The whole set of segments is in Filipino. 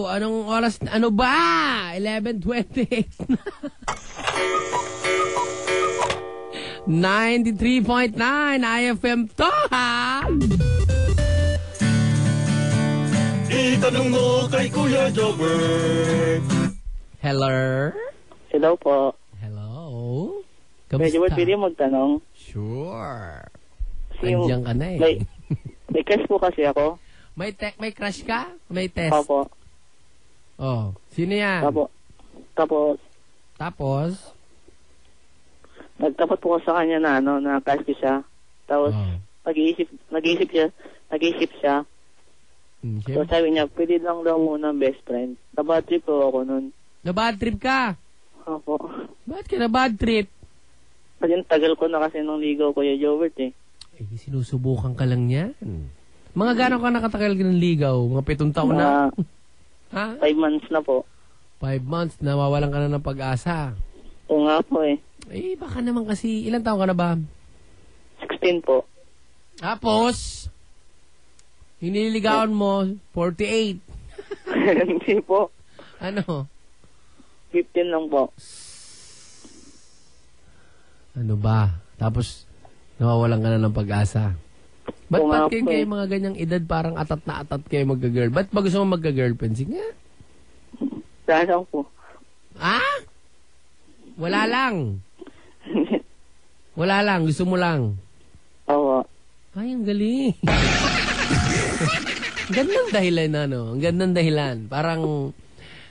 Anong oras? Ano ba? 11:28 na. 93.9 IFM to, ha? Itanong mo kay Kuya Jobber. Hello? Hello po. Hello? Medyo Kamusta? pwede magtanong? Sure. Kasi yung- Andiyan ka na eh. May crush po kasi ako. May crush ka? May test? Opo. Oh, sino yan? Tapos, Tapos? nagtapat po ko sa kanya na na crush ko siya. Tapos, Oh. nag-iisip siya. So Siyempre. sabi niya, pwede lang daw muna best friend. Nabad trip po ako nun. Na bad trip ka? Opo. Bakit ka na bad trip? Kasi tagal ko na kasi nung ligaw Kuya Jobert eh. Sinusubukan ka lang yan. Mga gano'n ka nakatagal ka ng ligaw? Mga 7 taon na? Ha? 5 months na po. 5 months, nawawalan ka na ng pag-asa. Oo nga po eh. Baka naman kasi, ilang taon ka na ba? 16 po. Tapos, hiniligawan mo, 48. Hindi po. Ano? 15 lang po. Ano ba? Tapos, nawawalan ka na ng pag-asa. Ba't Oo nga kayo po eh. mga ganyang edad parang atat na atat kayo magka-girl? Ba't ba gusto mo magka-girlfriend? Sige nga. Sayang po. Ah? Wala lang. Wala lang. Gusto mo lang. Oo. Ay, ang galing. Ang gandang dahilan, ano? Ang gandang dahilan. Parang,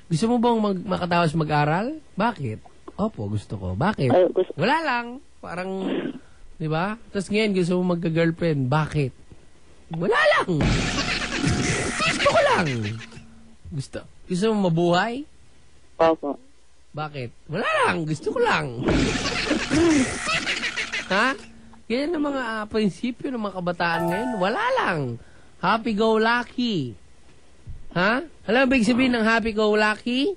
gusto mo bang makatawas mag-aral? Bakit? Opo, gusto ko. Bakit? Ay, gusto, Wala lang. Parang, di ba? Tapos ngayon, gusto mo magka-girlfriend. Bakit? Wala lang. Gusto ko lang. Gusto mo mabuhay? Opo. Bakit? Wala lang. Gusto ko lang. Ha? Ganyan ang mga prinsipyo ng mga kabataan ngayon. Wala lang. Happy-go-lucky. Ha? Alam mo ba ibig sabihin ng happy-go-lucky?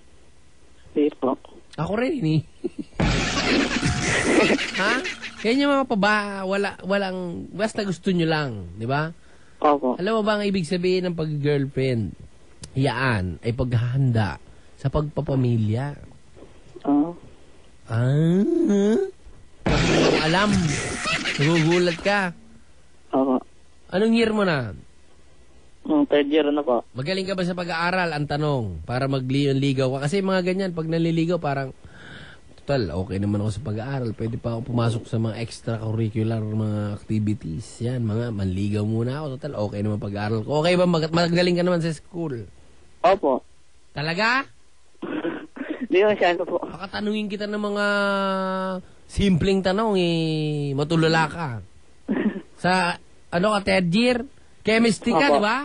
Hindi po. Ako rin, eh. Ha? Ganyan yung mga walang, basta gusto nyo lang. Di ba? Opo. Alam mo ba ang ibig sabihin ng pag-girlfriend? Yaan ay paghahanda sa pagpapamilya. Oo. Hindi mo alam. Nagugulat ka. Opo. Anong year mo na? Third year na po. Magaling ka ba sa pag-aaral? Ang tanong. Para magligaw ka. Kasi mga ganyan, pag naliligaw, parang, total, okay naman ako sa pag-aaral. Pwede pa ako pumasok sa mga extracurricular mga activities. Yan, mga manligaw muna ako. Total, okay naman pag-aaral ko. Okay ba? Magaling ka naman sa school? Opo. Talaga? Hindi ko siya po. Pakatanungin kita ng mga simpleng tanong, matulala ka. Sa, third year? Chemistry ka, Opo. di ba?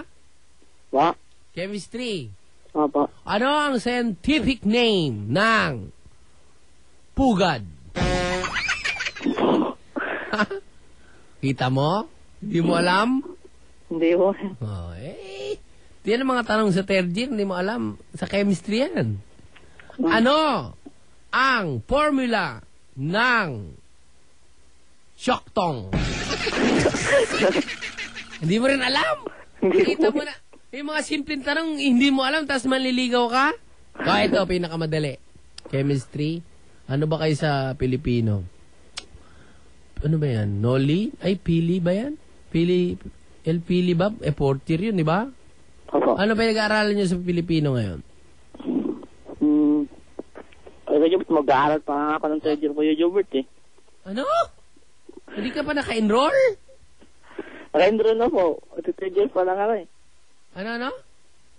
Wa? Chemistry. Opo. Ano ang scientific name ng pugad? Kita mo? Hindi mo alam? Hindi po. Yan ang mga tanong sa third year, hindi mo alam. Sa chemistry yan. Ano ang formula ng Shoktong? Hindi mo rin alam? Kita mo na. Yung mga simpleng tanong, hindi mo alam, tapos manliligaw ka? Ito, pinakamadali. Chemistry. Ano ba kayo sa Pilipino? Ano ba yan? Noli? Ay, Pili ba yan? Pili ba? Fourth year yun, di ba? Opo. Ano ba yung nag-aaralan nyo sa Pilipino ngayon? Kuya Jobert, mag-aaral pa nga ako ng third year Kuya Jobert eh. Ano? Hindi ka pa naka-enroll? Naka-enroll na po. Third year pa lang ako eh. Ano?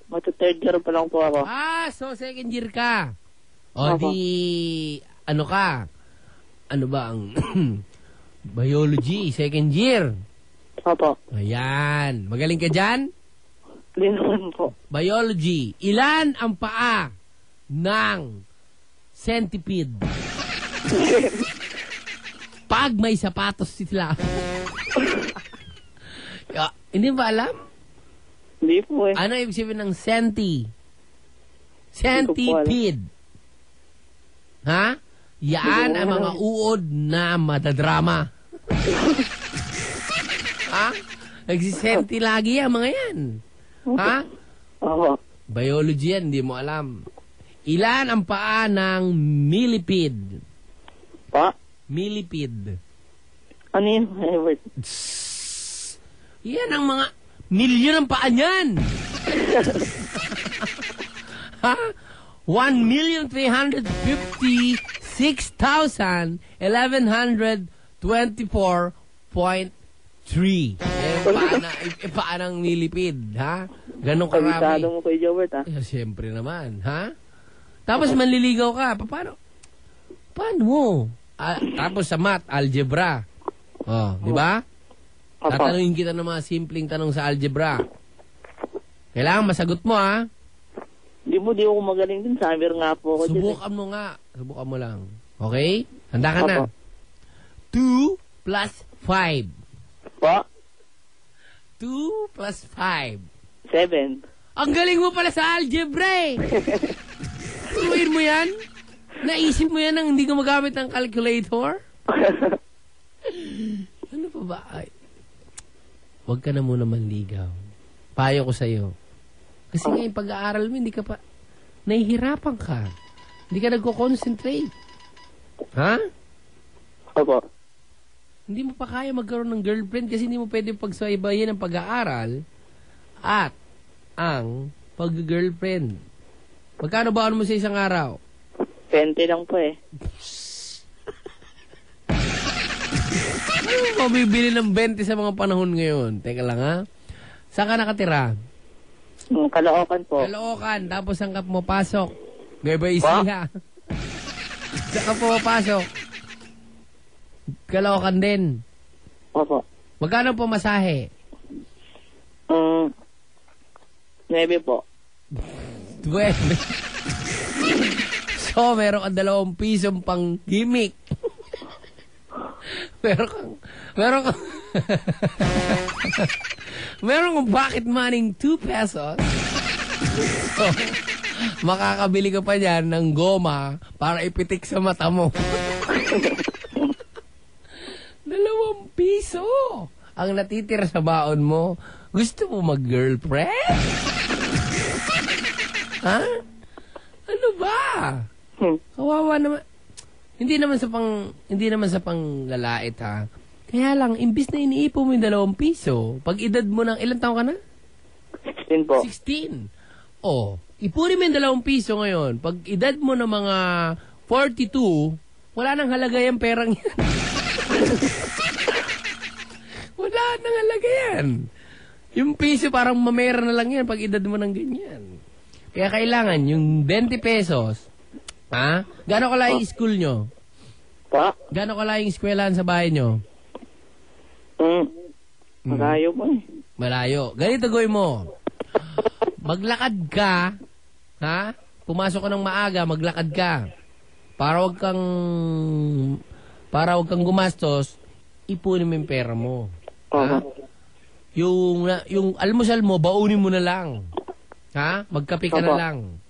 Third year pa lang po ako. So second year ka. O Opo. di, ano ka? Ano ba ang biology, second year? Opo. Ayan. Magaling ka dyan? Hindi naman po. Biology. Ilan ang paa ng centipede? Pag may sapatos sila. Hindi ba alam? Hindi po eh. Ano ibig sabihin ng centipede? Ha? Yan ang mga uod na madadrama. Ha? Nagsisenti lagi ang mga yan. Ha? Opo. Biology yan, hindi mo alam. Ilan ang paa ng millipede? Pa? Millipede. Ano yun? Edward? Yan ang mga milyon ang paa niyan. Ha? 1,356,1124.3. Paa ng millipede, ha? Ganun karami. Kabisado mo kay Jobert, ha? Eh, siyempre naman, ha? Tapos manliligaw ka. Paano? Paano? Tapos sa math, algebra. Oh, di ba? Opo. Tatanungin kita ng mga simpleng tanong sa algebra. Kailangan masagot mo, ha? Di ako magaling din. Samer nga po ako dyan. Subukan mo nga. Subukan mo lang. Okay? Handa ka na. Opo. 2 plus 5. Pa? 2 plus 5. 7. Ang galing mo pala sa algebra eh. Turuin mo yan? Naisip mo yan nang hindi ka magamit ng calculator? Ano pa ba? Ay, huwag ka na muna manligaw. Payo ko sa'yo. Kasi ngayon pag-aaral mo, hindi ka pa, nahihirapan ka. Hindi ka nagko-concentrate. Ha? Opo. Hindi mo pa kaya magkaroon ng girlfriend kasi hindi mo pwede pagsaybayin ang pag-aaral at ang pag-girlfriend. Magkano baon mo sa isang araw? 20 lang po eh. Ano mabibili ng 20 sa mga panahon ngayon? Teka lang ha. Saan ka nakatira? Caloocan po. Caloocan. Tapos saan ka pumapasok? Nueva Ecija. Saan ka pumapasok? Caloocan din. Opo. Magkano po masahe? 9 po. 12. So, meron kang 2 pisong pang gimmick. meron kang pocket money 2 pesos. So, makakabili ka pa dyan ng goma para ipitik sa mata mo. 2 piso ang natitira sa baon mo. Gusto mo mag-girlfriend? Ha? Ano ba? Kawawa naman. Hindi naman sa panglalait, ha. Kaya lang, imbis na iniipon mo yung 2 piso, pag edad mo ng, ilang taon ka na? 16 po. 16. Oh, ipunin mo yung 2 piso ngayon. Pag edad mo ng mga 42, wala nang halaga yung perang yan. Wala nang halaga yan. Yung piso parang mamera na lang yan pag edad mo ng ganyan. Kaya kailangan yung 20 pesos, ha? Gano'ng kalaking school nyo? Pa? Gano'ng kalaking eskwelahan sa bahay nyo? Malayo po eh. Malayo. Ganito gawin mo. Maglakad ka, ha? Pumasok ka ng maaga, maglakad ka. Para wag kang gumastos, ipunin mo yung pera mo. Ha? Yung almusal mo, baunin mo na lang. Ha? Magkape ka na lang.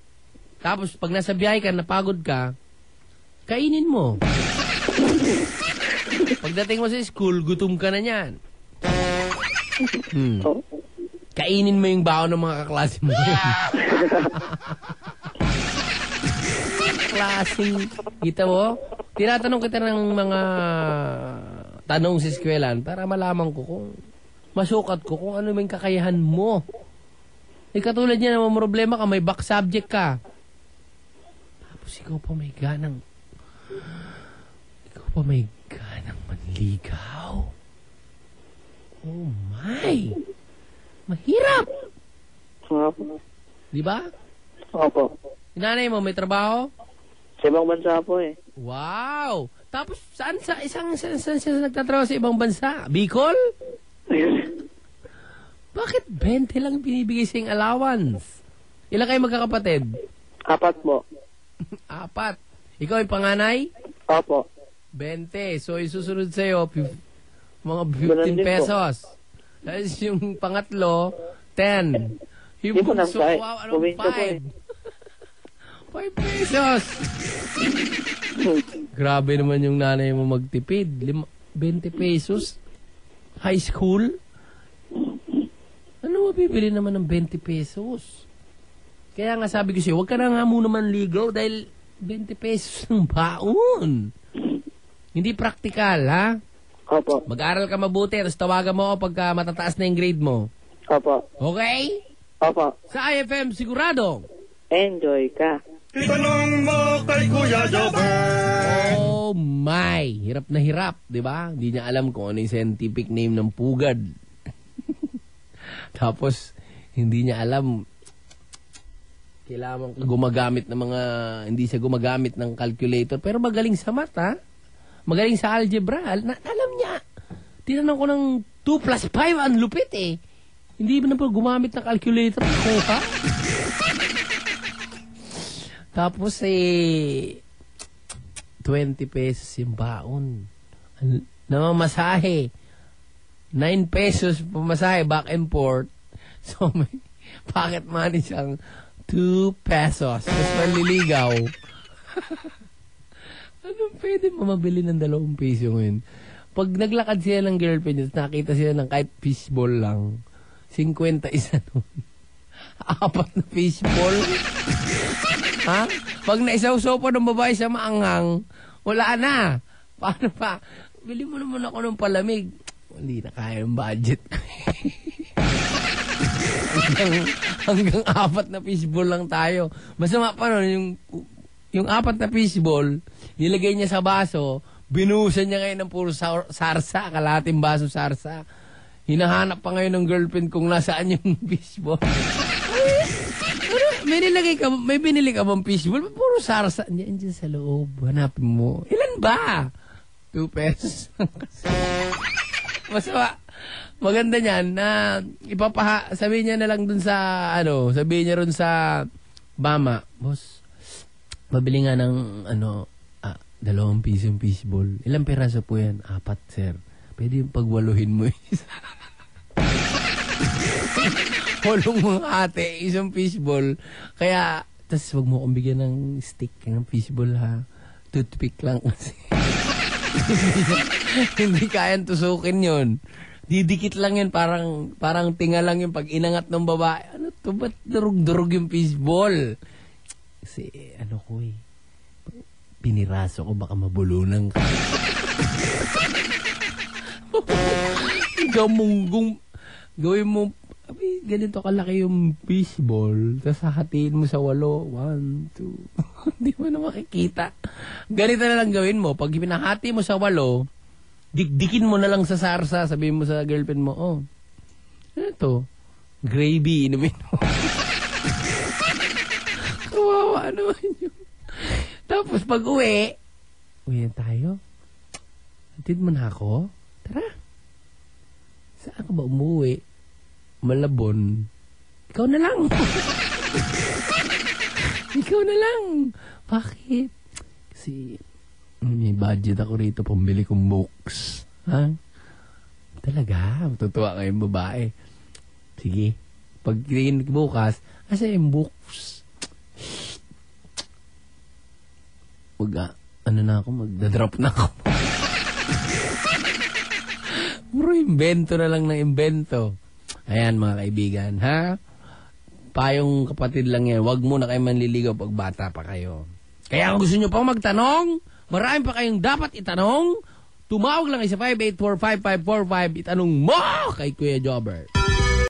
Tapos, pag nasa biyahe ka, napagod ka, kainin mo. Pagdating mo sa school, gutom ka na yan. Kainin mo yung baon ng mga kaklase mo. Klaseng, kita mo? Tinatanong kita ng mga tanong sa eskwelahan para malaman ko kung masukat ko kung ano yung kakayahan mo. Katulad niya naman problema ka, may back subject ka. Tapos ikaw pa may ganang manligaw. Oh my! Mahirap! Opo. Di ba? Opo. Nanay mo, may trabaho? Sa ibang bansa po eh. Wow! Tapos, saan siya nagtatrabaho sa ibang bansa? Bicol? Bakit 20 lang binibigay sa yung allowance? Ilan kayo magkakapatid? 4 po. 4. Ikaw yung panganay? Opo. 20. So, isusunod sa'yo, mga 15 Ganun din pesos. Tapos yung pangatlo, 10. Yung Hindi po bunso, nang wow, anong 5? 5 pesos. Grabe naman yung nanay mo magtipid. 20 pesos? High school? Ano mabibili naman ng 20 pesos? Kaya nga sabi ko sa'yo, huwag ka na nga muna manligaw dahil 20 pesos ng baon. Hindi praktikal, ha? Opo. Mag-aral ka mabuti, tapos tawagan mo ako pagka matataas na yung grade mo. Opo. Okay? Opo. Sa IFM, sigurado. Enjoy ka. Itanong mo kay Kuya Jobber. Oh my! Hirap na hirap, di ba? Hindi niya alam kung ano yung scientific name ng pugad. Tapos, hindi niya alam kailangan gumagamit ng mga, hindi siya gumagamit ng calculator, pero magaling sa math, ha? Magaling sa algebra. Alam niya. Tinanong ko ng 2 plus 5, ang lupit eh. Hindi ba na po gumamit ng calculator? Ha? Tapos 20 pesos yung baon. Namamasahe. 9 pesos pamasahe back and forth. So may pocket money siyang 2 pesos. Tapos manliligaw. Anong pwede mamabili ng 2 piso ngayon? Pag naglakad siya ng girlfriend niya, nakita siya ng kahit fishball lang. 50 isa nun. 4 na fishball. Ha? Pag naisaw-saw pa ng babae sa maanghang, wala na. Paano pa? Bili mo naman ako ng palamig. Hindi na kaya ng budget ko. hanggang 4 na fishball lang tayo. Masama pa nun, yung 4 na fishball, nilagay niya sa baso, binuhusan niya ngayon ng puro sarsa, kalating baso sarsa. Hinahanap pa ngayon ng girlfriend kung nasaan yung fishball. May binili ka bang fishball? Puro sarsa. Diyan sa loob. Hanapin mo. Ilan ba? 2 pesos. Masama. Maganda niyan na sabihin niya na lang dun sa, sabihin niya ron sa mama, boss, mabili nga ng, 2 piso yung fishball. Ilang peraso po yan? 4, sir. Pwede yung pagwaluhin mo isa. Hulong mga ate, isang fishball. Kaya, tas wag mo kong bigyan ng stick ng fishball, ha? Toothpick lang kasi. Hindi kayang tusukin yun. Didikit lang yun, parang tinga lang yung pag inangat ng babae. Ano to, ba't durug-durug yung fishball? Kasi, piniraso ko, baka mabulunan ka. Gawin mo, ganito kalaki yung fishball, tapos hahatiin mo sa 8, 1, 2, hindi mo na makikita. Ganito na lang gawin mo, pag pinahati mo sa 8, dikdikin mo na lang sa sarsa, sabihin mo sa girlfriend mo, ano to? Gravy, inumin mo. Kawawa naman yun. Tapos pag uwi na tayo. Hatid mo na ako? Tara. Saan ka ba umuwi? Malabon. Ikaw na lang. Ikaw na lang. Bakit? Kasi may budget ako rito pambili kong books. Ha? Talaga? Matutuwa kayong babae. Sige. Pag bukas, asa yung books? Magdadrop na ako. Puro invento na lang ng invento. Ayan mga kaibigan, ha? Payong kapatid lang yan. Huwag muna kayo manliligaw pag bata pa kayo. Kaya kung gusto nyo pang magtanong, marami pa kayong dapat itanong. Tumawag lang sa 5845545. Itanong mo kay Kuya Jobber.